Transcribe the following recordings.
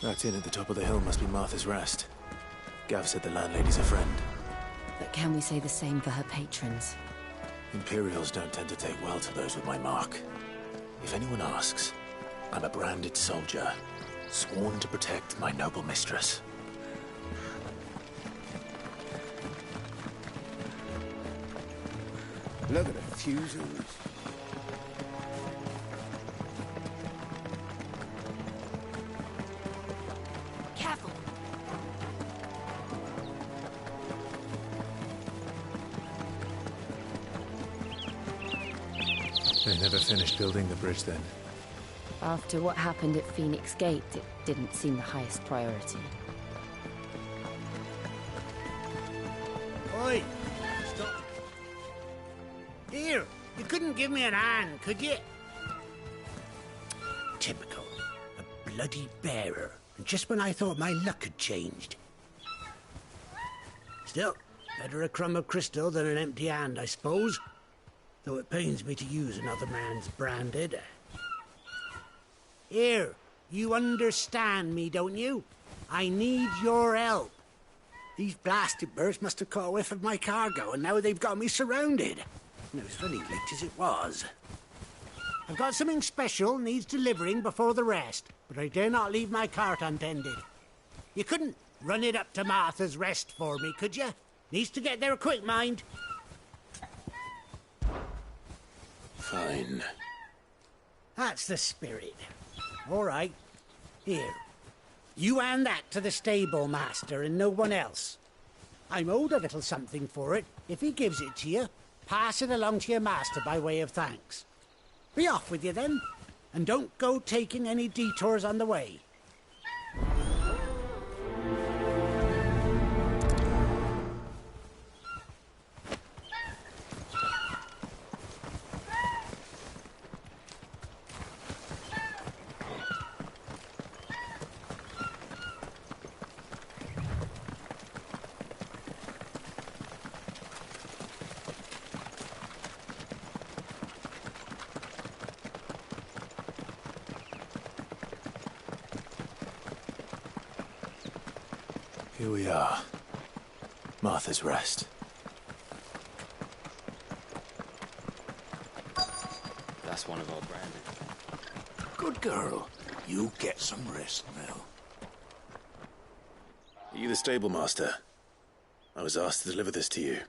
That inn at the top of the hill must be Martha's Rest. Gav said the landlady's a friend. But can we say the same for her patrons? Imperials don't tend to take well to those with my mark. If anyone asks, I'm a branded soldier, sworn to protect my noble mistress. Look at the fuses. Careful! They never finished building the bridge then. After what happened at Phoenix Gate, it didn't seem the highest priority. Oi! Stop. Here, you couldn't give me an hand, could you? Typical. A bloody bearer. And just when I thought my luck had changed. Still, better a crumb of crystal than an empty hand, I suppose. Though it pains me to use another man's branded. Here, you understand me, don't you? I need your help. These blasted birds must have caught a whiff of my cargo, and now they've got me surrounded. And it was funny leaked as it was. I've got something special needs delivering before the rest, but I dare not leave my cart untended. You couldn't run it up to Martha's Rest for me, could you? Needs to get there quick, mind. Fine. That's the spirit. All right. Here. You hand that to the stable master and no one else. I'm owed a little something for it. If he gives it to you, pass it along to your master by way of thanks. Be off with you then, and don't go taking any detours on the way. Here we are. Martha's Rest. That's one of our branded. Good girl. You get some rest now. Are you the stable master? I was asked to deliver this to you.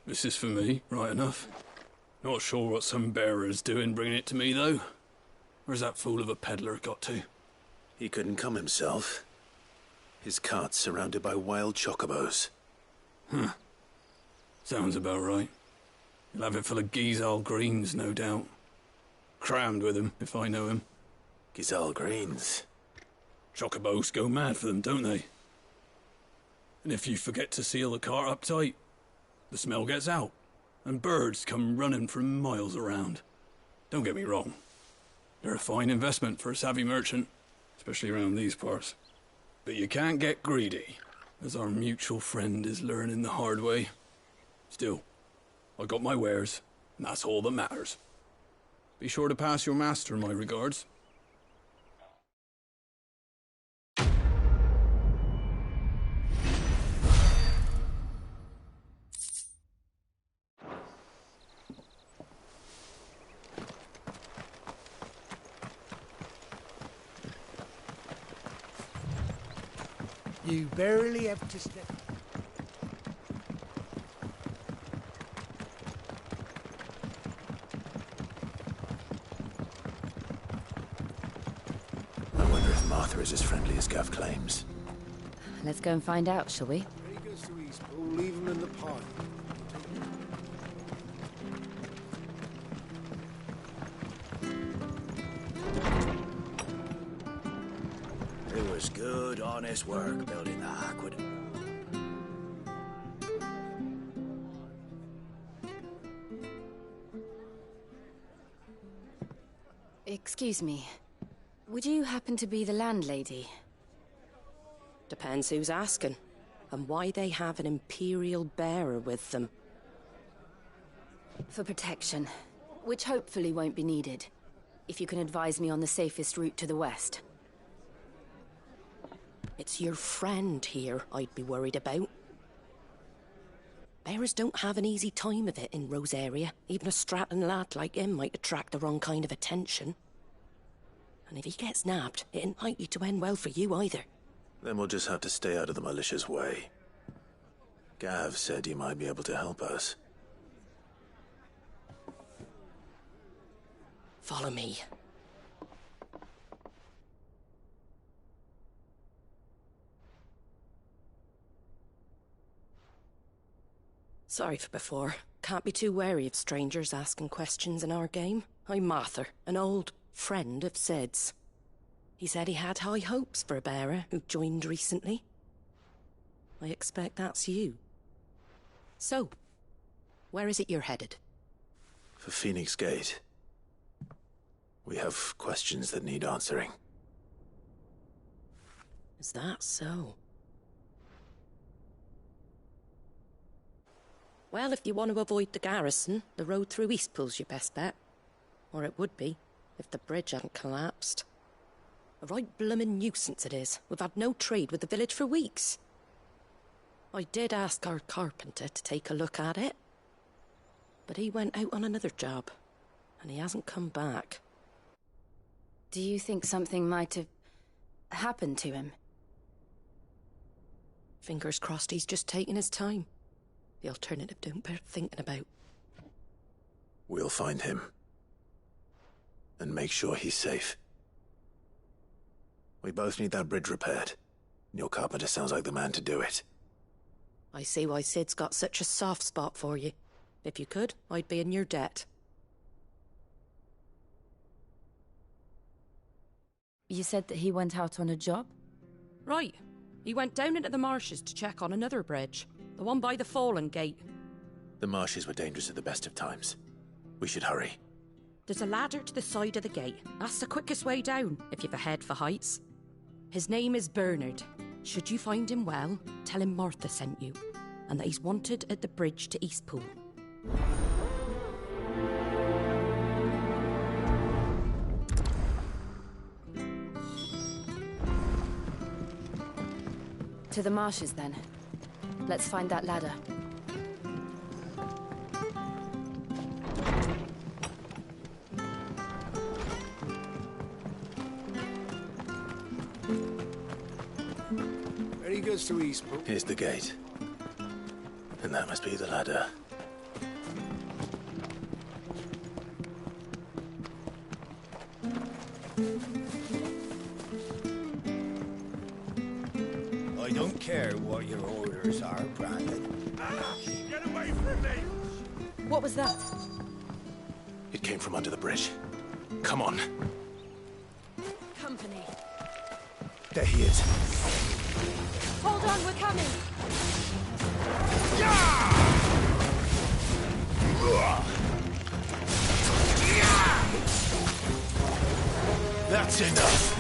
This is for me, right enough. Not sure what some bearer's doing bringing it to me, though. Where's that fool of a peddler got to? He couldn't come himself. His cart's surrounded by wild chocobos. Huh. Sounds about right. He'll have it full of Gizal greens, no doubt. Crammed with them, if I know him. Gizal greens. Chocobos go mad for them, don't they? And if you forget to seal the cart up tight, the smell gets out. And birds come running from miles around. Don't get me wrong. They're a fine investment for a savvy merchant, especially around these parts. But you can't get greedy, as our mutual friend is learning the hard way. Still, I got my wares, and that's all that matters. Be sure to pass your master my regards. You barely have to step... I wonder if Martha is as friendly as Gav claims. Let's go and find out, shall we? Rhaegar's to Eastpool, leave him in the pod. It was good, honest work building the aqueduct. Excuse me. Would you happen to be the landlady? Depends who's asking, and why they have an Imperial bearer with them. For protection, which hopefully won't be needed. If you can advise me on the safest route to the west. It's your friend here I'd be worried about. Bearers don't have an easy time of it in Rosaria. Even a Stratton lad like him might attract the wrong kind of attention. And if he gets nabbed, it ain't likely to end well for you either. Then we'll just have to stay out of the malicious way. Gav said he might be able to help us. Follow me. Sorry for before. Can't be too wary of strangers asking questions in our game. I'm Martha, an old friend of Sid's. He said he had high hopes for a bearer who joined recently. I expect that's you. So, where is it you're headed? For Phoenix Gate. We have questions that need answering. Is that so? Well, if you want to avoid the garrison, the road through Eastpool's your best bet. Or it would be, if the bridge hadn't collapsed. A right bloomin' nuisance it is. We've had no trade with the village for weeks. I did ask our carpenter to take a look at it. But he went out on another job, and he hasn't come back. Do you think something might have happened to him? Fingers crossed he's just taking his time. The alternative don't bear thinking about. We'll find him. And make sure he's safe. We both need that bridge repaired. Your carpenter sounds like the man to do it. I see why Sid's got such a soft spot for you. If you could, I'd be in your debt. You said that he went out on a job? Right. He went down into the marshes to check on another bridge. The one by the Fallen Gate. The marshes were dangerous at the best of times. We should hurry. There's a ladder to the side of the gate. That's the quickest way down, if you've a head for heights. His name is Bernard. Should you find him well, tell him Martha sent you, and that he's wanted at the bridge to Eastpool. To the marshes, then. Let's find that ladder. Where he goes to Eastpool. Here's the gate. And that must be the ladder. I don't care what your orders are, Brandon. Get away from me! What was that? It came from under the bridge. Come on. Company. There he is. Hold on, we're coming! That's enough.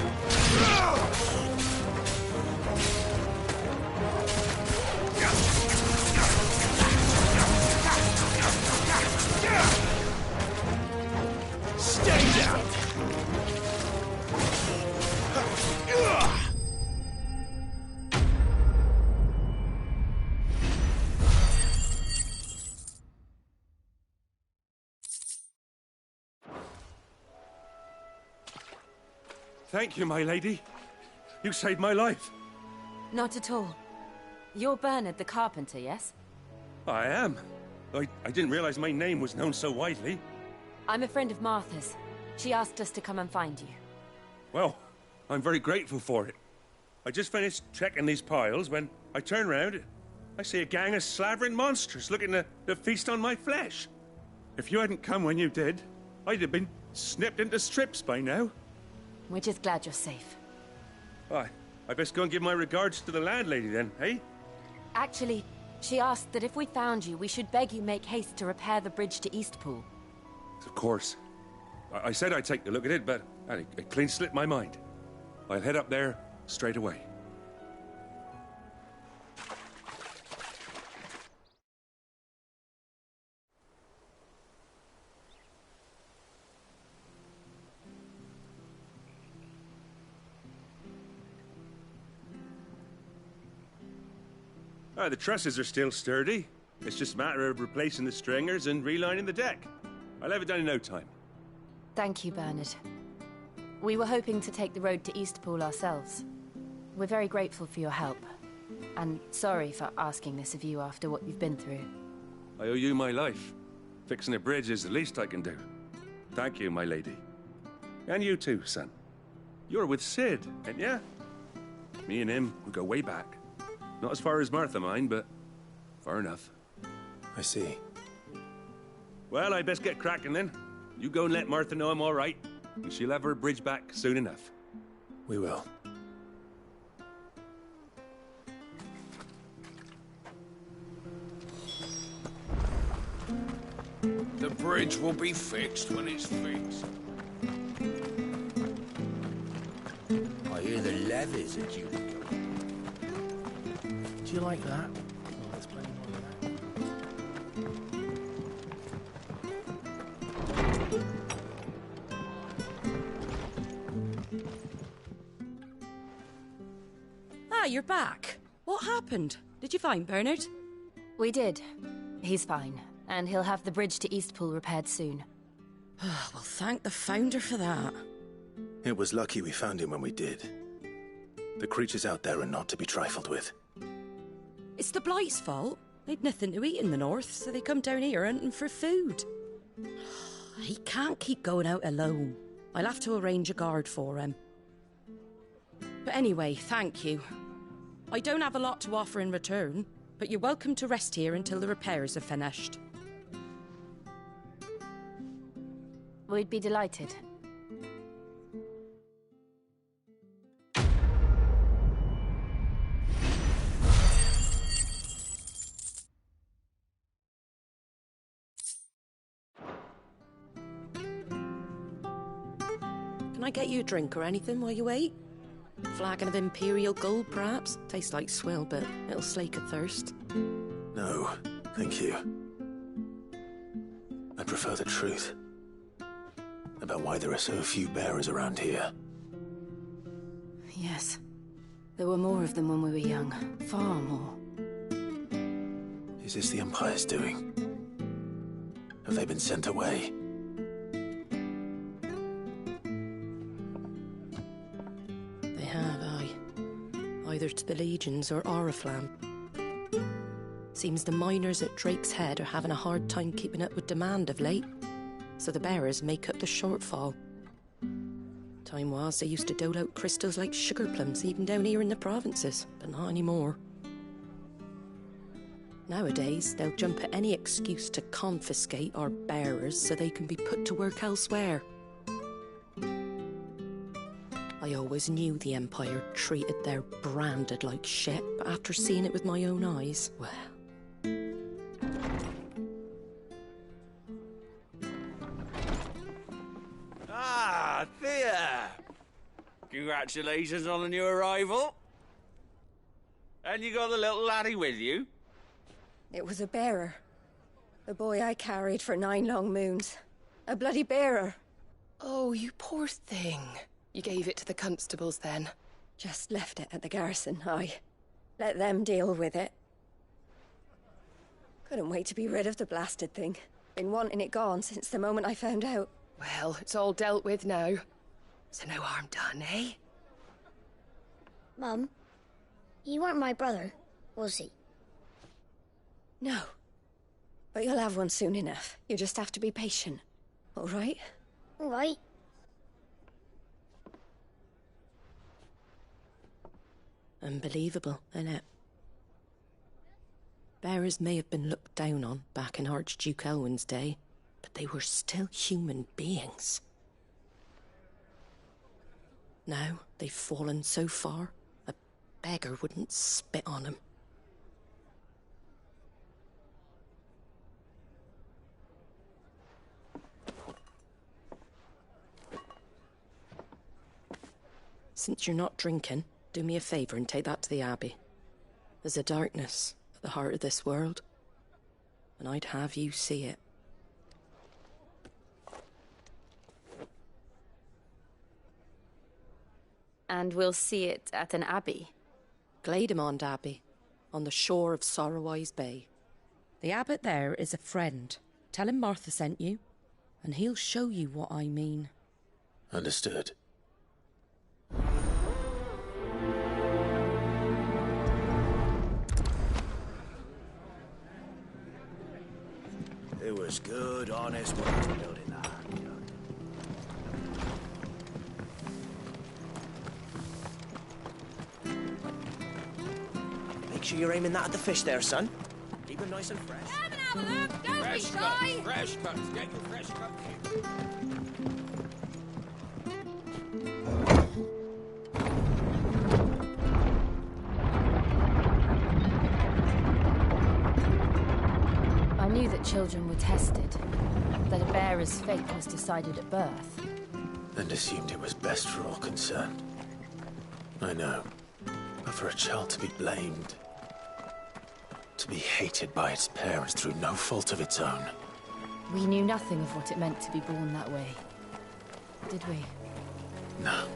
Stay down. Thank you, my lady. You saved my life. Not at all. You're Bernard the carpenter, yes? I am. I didn't realize my name was known so widely. I'm a friend of Martha's. She asked us to come and find you. Well, I'm very grateful for it. I just finished checking these piles when I turn around. I see a gang of slavering monsters looking to feast on my flesh. If you hadn't come when you did, I'd have been snipped into strips by now. We're just glad you're safe. I best go and give my regards to the landlady then, eh? Actually, she asked that if we found you, we should beg you make haste to repair the bridge to Eastpool. Of course. I said I'd take a look at it, but it clean slipped my mind. I'll head up there straight away. The trusses are still sturdy. It's just a matter of replacing the stringers and relining the deck. I'll have it done in no time. Thank you, Bernard. We were hoping to take the road to Eastpool ourselves. We're very grateful for your help. And sorry for asking this of you after what you've been through. I owe you my life. Fixing a bridge is the least I can do. Thank you, my lady. And you too, son. You're with Sid, ain't ya? Me and him, we go way back. Not as far as Martha, mind, but far enough. I see. Well, I best get cracking then. You go and let Martha know I'm all right, and she'll have her bridge back soon enough. We will. The bridge will be fixed when it's fixed. I hear the levies are due to go. Do you like that? Well, let's play more of that. Ah, you're back. What happened? Did you find Bernard? We did. He's fine, and he'll have the bridge to Eastpool repaired soon. Well, thank the Founder for that. It was lucky we found him when we did. The creatures out there are not to be trifled with. It's the Blight's fault. They'd nothing to eat in the north, so they come down here hunting for food. He can't keep going out alone. I'll have to arrange a guard for him. But anyway, thank you. I don't have a lot to offer in return, but you're welcome to rest here until the repairs are finished. We'd be delighted. Can I get you a drink or anything while you wait? Flagon of Imperial Gold, perhaps? Tastes like swill, but it'll slake a thirst. No, thank you. I prefer the truth. About why there are so few bearers around here. Yes. There were more of them when we were young. Far more. Is this the Empire's doing? Have they been sent away? They have, aye. Either to the Legions or Oriflamme. Seems the miners at Drake's Head are having a hard time keeping up with demand of late, so the bearers make up the shortfall. Time was they used to dole out crystals like sugar plums even down here in the provinces, but not anymore. Nowadays, they'll jump at any excuse to confiscate our bearers so they can be put to work elsewhere. I always knew the Empire treated their branded like shit, but after seeing it with my own eyes, well... Ah, Thea! Congratulations on the new arrival. And you got the little laddie with you? It was a bearer. The boy I carried for 9 long moons. A bloody bearer. Oh, you poor thing. You gave it to the constables then? Just left it at the garrison, aye. Let them deal with it. Couldn't wait to be rid of the blasted thing. Been wanting it gone since the moment I found out. Well, it's all dealt with now. So no harm done, eh? Mum, he weren't my brother, was he? No. But you'll have one soon enough. You just have to be patient. All right? All right. Unbelievable, innit? Bearers may have been looked down on back in Archduke Elwin's day, but they were still human beings. Now they've fallen so far, a beggar wouldn't spit on them. Since you're not drinking, do me a favour and take that to the Abbey. There's a darkness at the heart of this world, and I'd have you see it. And we'll see it at an abbey? Glademond Abbey. on the shore of Sorrowise Bay. The abbot there is a friend. Tell him Martha sent you, and he'll show you what I mean. Understood. It was good, honest work building that. Make sure you're aiming that at the fish there, son. Keep them nice and fresh. Come and have a look, don't be shy. Fresh cuts, get your fresh cuts. I knew that children were tested, that a bearer's fate was decided at birth. And assumed it was best for all concerned. I know. But for a child to be blamed, to be hated by its parents through no fault of its own. We knew nothing of what it meant to be born that way, did we? No.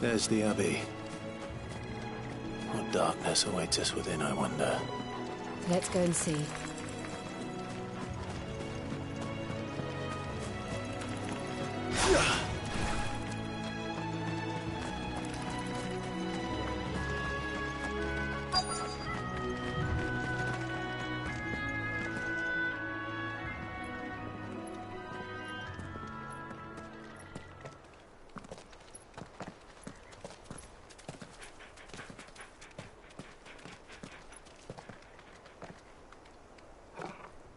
There's the Abbey. What darkness awaits us within, I wonder? Let's go and see.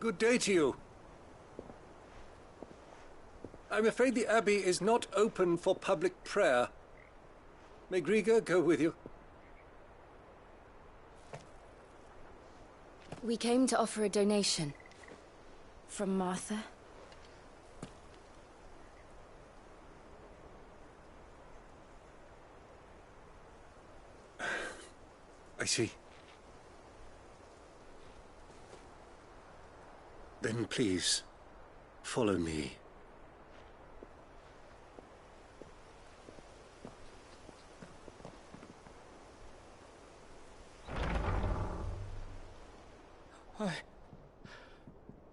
Good day to you. I'm afraid the Abbey is not open for public prayer. May Grieger go with you? We came to offer a donation. From Martha. I see. Then please, follow me. I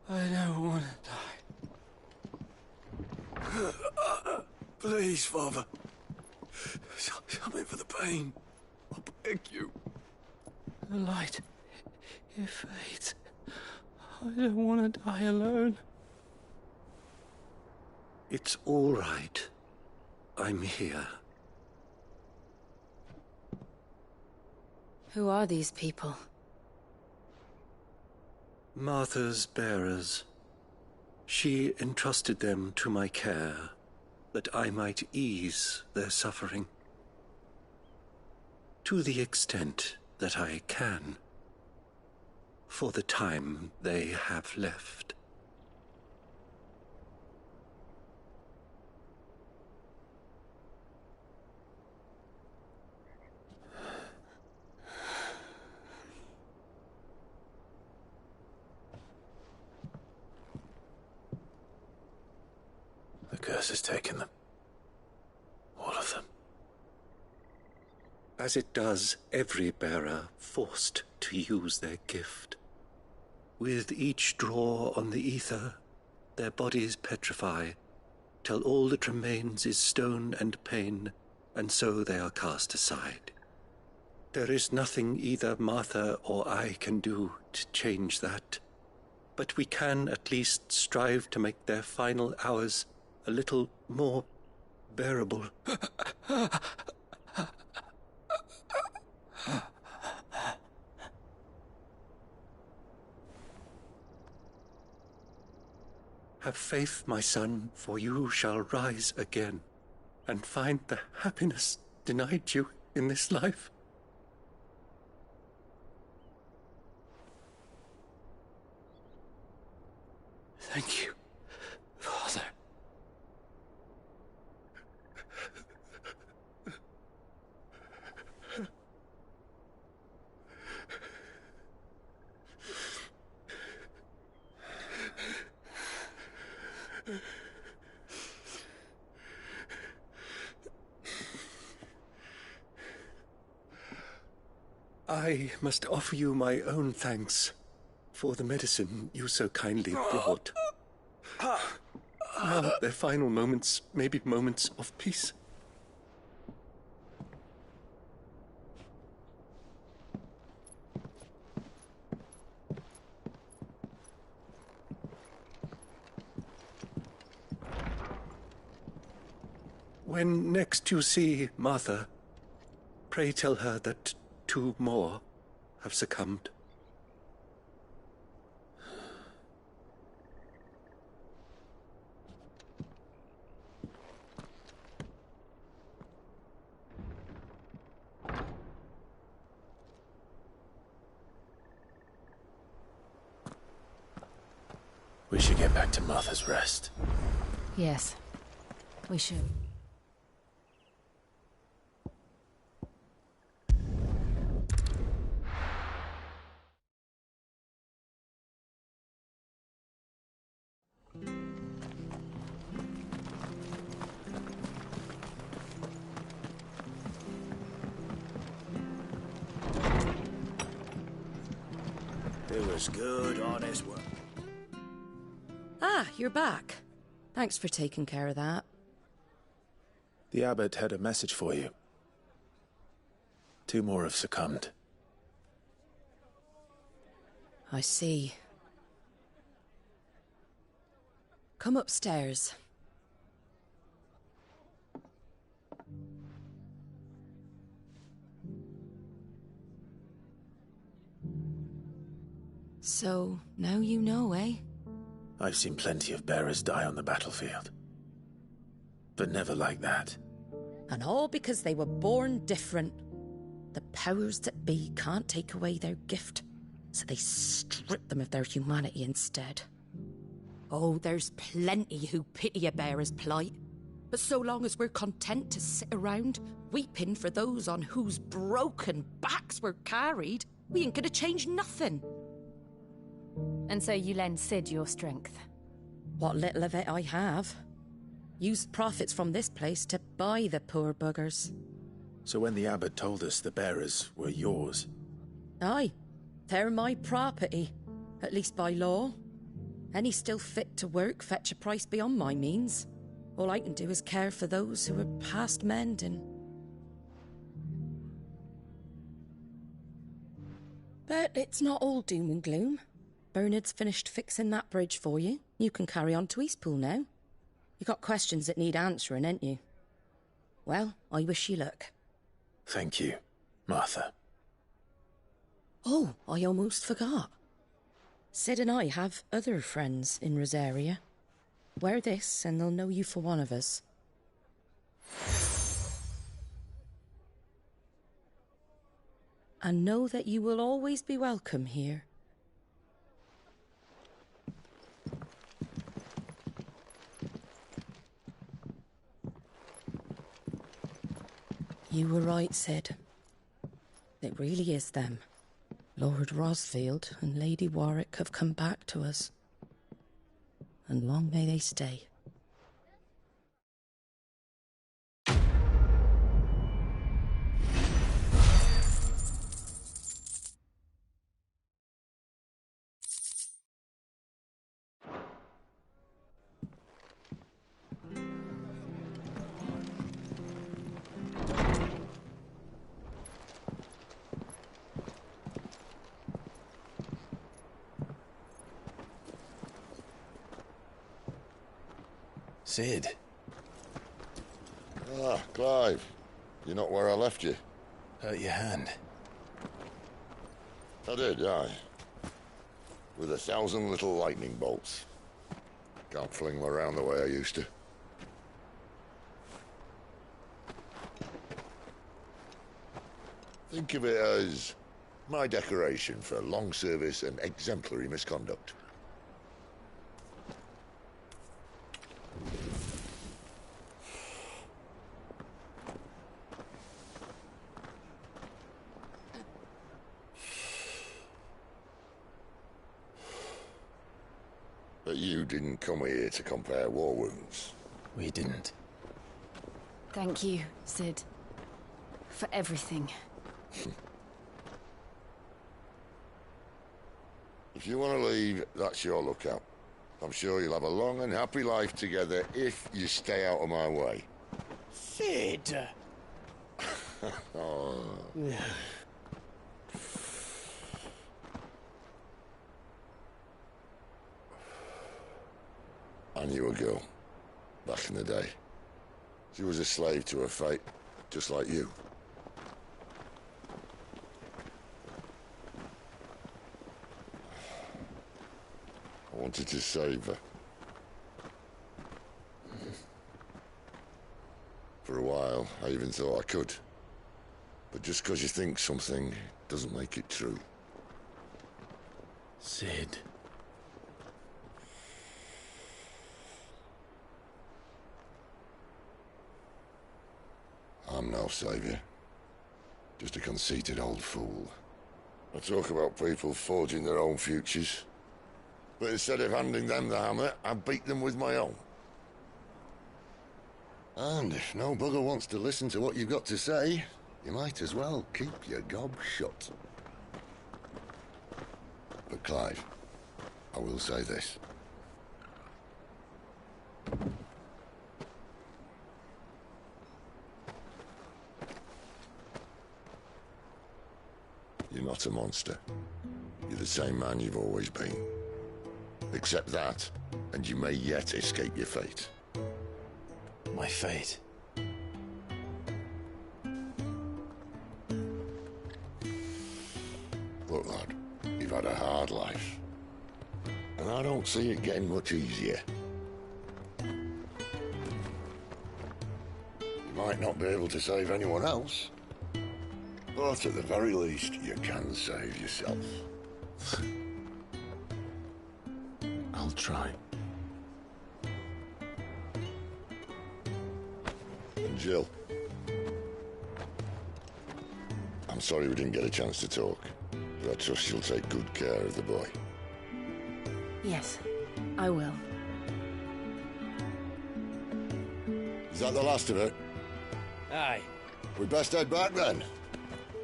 don't want to die. Please, Father. Something for the pain. I beg you. The light, it fades. I don't want to die alone. It's all right. I'm here. Who are these people? Martha's bearers. She entrusted them to my care, that I might ease their suffering. To the extent that I can. For the time they have left. The curse has taken them. All of them. As it does every bearer forced to use their gift. With each draw on the ether, their bodies petrify, till all that remains is stone and pain, and so they are cast aside. There is nothing either Martha or I can do to change that, but we can at least strive to make their final hours a little more bearable. Have faith, my son, for you shall rise again, and find the happiness denied you in this life. Thank you, Father. I must offer you my own thanks for the medicine you so kindly brought. Now their final moments may be moments of peace. When next you see Martha, pray tell her that 2 more have succumbed. We should get back to Martha's Rest. Yes, we should. It was good, honest work. Ah, you're back. Thanks for taking care of that. The abbot had a message for you. 2 more have succumbed. I see. Come upstairs. So, now you know, eh? I've seen plenty of bearers die on the battlefield. But never like that. And all because they were born different. The powers that be can't take away their gift, so they strip them of their humanity instead. Oh, there's plenty who pity a bearer's plight. But so long as we're content to sit around, weeping for those on whose broken backs we're carried, we ain't gonna change nothing. And so you lend Cid your strength? What little of it I have. Used profits from this place to buy the poor buggers. So when the abbot told us the bearers were yours... Aye, they're my property, at least by law. Any still fit to work fetch a price beyond my means. All I can do is care for those who are past mending. But it's not all doom and gloom. Bernard's finished fixing that bridge for you. You can carry on to Eastpool now. You got questions that need answering, ain't you? Well, I wish you luck. Thank you, Martha. Oh, I almost forgot. Cid and I have other friends in Rosaria. Wear this and they'll know you for one of us. And know that you will always be welcome here. You were right, Cid. It really is them. Lord Rosfield and Lady Warwick have come back to us. And long may they stay. Sid. Ah, Clive. You're not where I left you. Hurt your hand. I did, aye. With 1,000 little lightning bolts. Can't fling them around the way I used to. Think of it as my decoration for long service and exemplary misconduct. But you didn't come here to compare war wounds. We didn't. Thank you, Sid. For everything. If you want to leave, that's your lookout. I'm sure you'll have a long and happy life together if you stay out of my way. Sid! Oh. I knew a girl, back in the day. She was a slave to her fate, just like you. I wanted to save her. For a while, I even thought I could. But just because you think something doesn't make it true. Sid. I'm no savior. Just a conceited old fool. I talk about people forging their own futures. But instead of handing them the hammer, I beat them with my own. And if no bugger wants to listen to what you've got to say, you might as well keep your gob shut. But Clive, I will say this. You're not a monster. You're the same man you've always been. Accept that, and you may yet escape your fate. My fate? Look, lad, you've had a hard life. And I don't see it getting much easier. You might not be able to save anyone else, but at the very least, you can save yourself. I'll try. And Jill, I'm sorry we didn't get a chance to talk, but I trust you'll take good care of the boy. Yes, I will. Is that the last of it? Aye. We'd best head back then.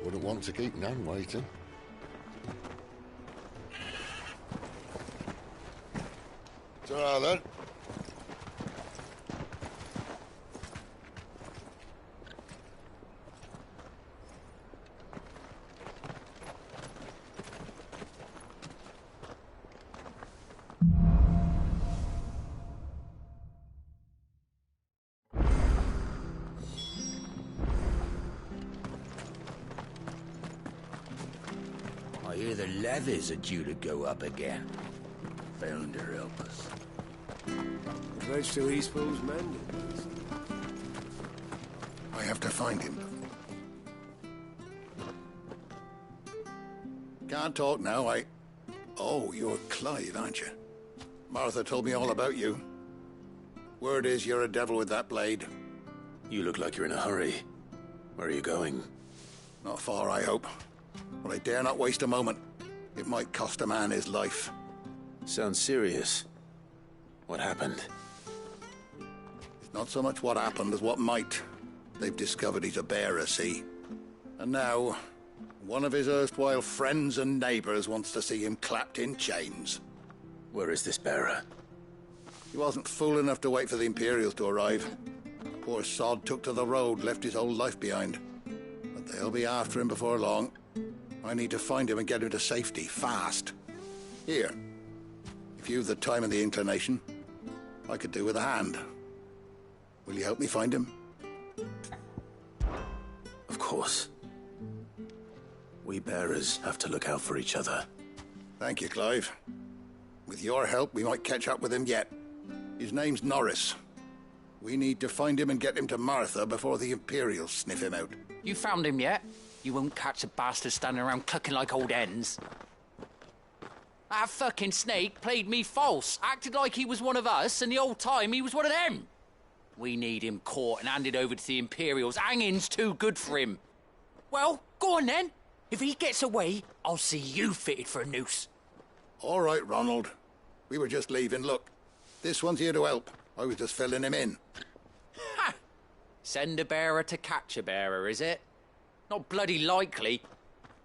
Wouldn't want to keep Nan waiting. Ta-ra then. I hear the levies are due to go up again. Founder help us. The bridge to Eastpool's mended. I have to find him. Can't talk now, Oh, you're Clive, aren't you? Martha told me all about you. Word is you're a devil with that blade. You look like you're in a hurry. Where are you going? Not far, I hope. But I dare not waste a moment. It might cost a man his life. Sounds serious. What happened? It's not so much what happened as what might. They've discovered he's a bearer, see? And now, one of his erstwhile friends and neighbors wants to see him clapped in chains. Where is this bearer? He wasn't fool enough to wait for the Imperials to arrive. Poor sod took to the road, left his whole life behind. But they'll be after him before long. I need to find him and get him to safety, fast. Here, if you've the time and the inclination, I could do with a hand. Will you help me find him? Of course. We bearers have to look out for each other. Thank you, Clive. With your help, we might catch up with him yet. His name's Norris. We need to find him and get him to Martha before the Imperials sniff him out. You found him yet? You won't catch a bastard standing around clucking like old hens. That fucking snake played me false, acted like he was one of us, and the whole time he was one of them. We need him caught and handed over to the Imperials. Hanging's too good for him. Well, go on then. If he gets away, I'll see you fitted for a noose. All right, Ronald. We were just leaving. Look, this one's here to help. I was just filling him in. Ha! Send a bearer to catch a bearer, is it? Not bloody likely.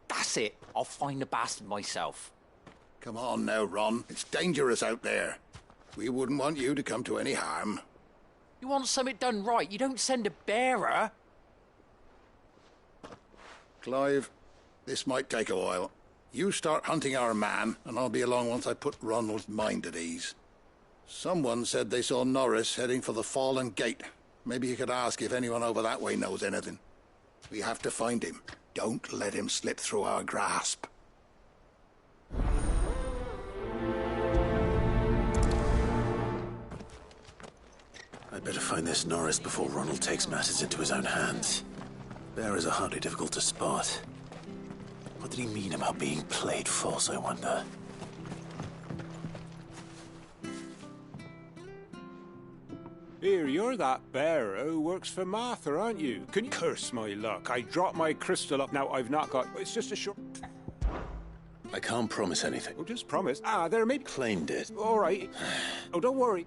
That's it. I'll find the bastard myself. Come on now, Ron. It's dangerous out there. We wouldn't want you to come to any harm. You want something done right, you don't send a bearer. Clive, this might take a while. You start hunting our man, and I'll be along once I put Ronald's mind at ease. Someone said they saw Norris heading for the Fallen Gate. Maybe you could ask if anyone over that way knows anything. We have to find him. Don't let him slip through our grasp. I'd better find this Norris before Ronald takes matters into his own hands. Bearers are hardly difficult to spot. What did he mean about being played false, I wonder? Here, you're that bearer who works for Martha, aren't you? Can you curse my luck? I dropped my crystal up. Now I've not got... It's just a short... I can't promise anything. Oh, just promise. There may be... Claimed it. All right. Oh, don't worry.